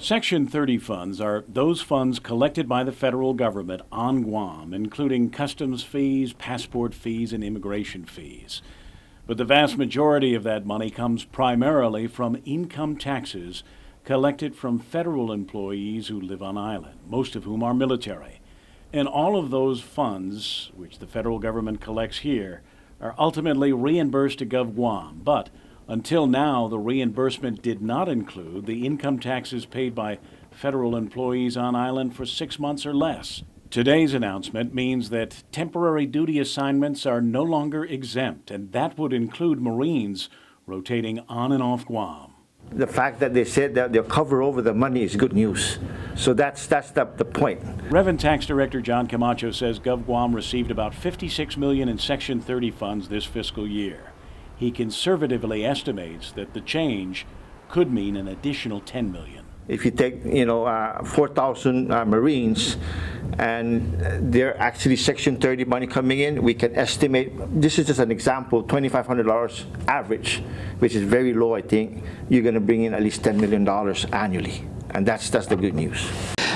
Section 30 funds are those funds collected by the federal government on Guam, including customs fees, passport fees, and immigration fees. But the vast majority of that money comes primarily from income taxes collected from federal employees who live on island, most of whom are military. And all of those funds, which the federal government collects here, are ultimately reimbursed to GovGuam. But until now, the reimbursement did not include the income taxes paid by federal employees on island for 6 months or less. Today's announcement means that temporary duty assignments are no longer exempt, and that would include Marines rotating on and off Guam. The fact that they said that they'll cover over the money is good news. So that's the point. Revenue Tax Director John Camacho says GovGuam received about $56 million in Section 30 funds this fiscal year. He conservatively estimates that the change could mean an additional $10 million. If you take, 4,000 Marines, and they're actually Section 30 money coming in, we can estimate, this is just an example, $2,500 average, which is very low, I think. You're going to bring in at least $10 million annually, and that's the good news.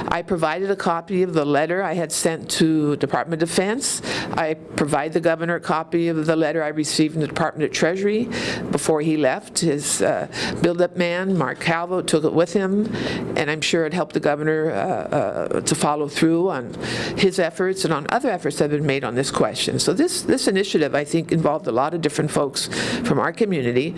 I provided a copy of the letter I had sent to Department of Defense. I provided the governor a copy of the letter I received from the Department of Treasury before he left. His build-up man, Mark Calvo, took it with him, and I'm sure it helped the governor to follow through on his efforts and on other efforts that have been made on this question. So this initiative, I think, involved a lot of different folks from our community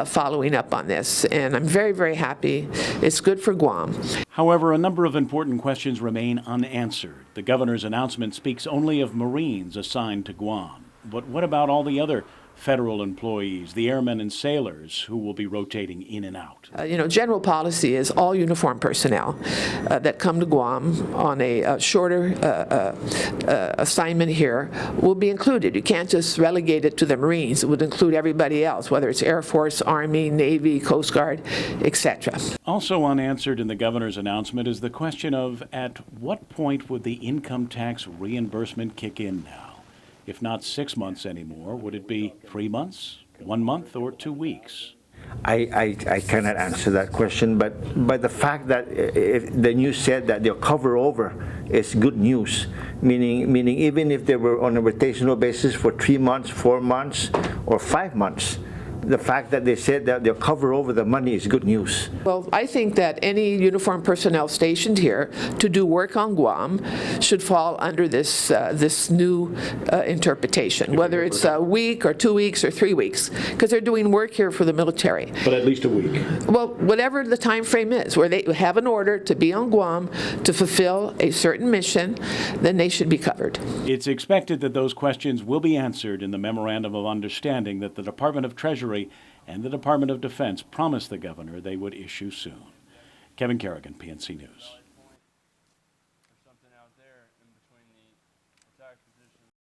following up on this, and I'm very, very happy. It's good for Guam. However, a number of important questions remain unanswered. The governor's announcement speaks only of Marines assigned to Guam. But what about all the other federal employees, the airmen and sailors who will be rotating in and out? General policy is all uniformed personnel that come to Guam on a shorter assignment here will be included. You can't just relegate it to the Marines. It would include everybody else, whether it's Air Force, Army, Navy, Coast Guard, etc. Also unanswered in the governor's announcement is the question of at what point would the income tax reimbursement kick in now? If not 6 months anymore, would it be 3 months, 1 month, or 2 weeks? I cannot answer that question, but the fact that if the news said that they'll cover over is good news, meaning even if they were on a rotational basis for 3 months, 4 months, or 5 months, the fact that they said that they'll cover over the money is good news. Well, I think that any uniformed personnel stationed here to do work on Guam should fall under this new interpretation, whether it's a week or 2 weeks or 3 weeks, because they're doing work here for the military. But at least a week. Well, whatever the time frame is, where they have an order to be on Guam to fulfill a certain mission, then they should be covered. It's expected that those questions will be answered in the Memorandum of Understanding that the Department of Treasury and the Department of Defense promised the governor they would issue soon. Kevin Kerrigan, PNC News.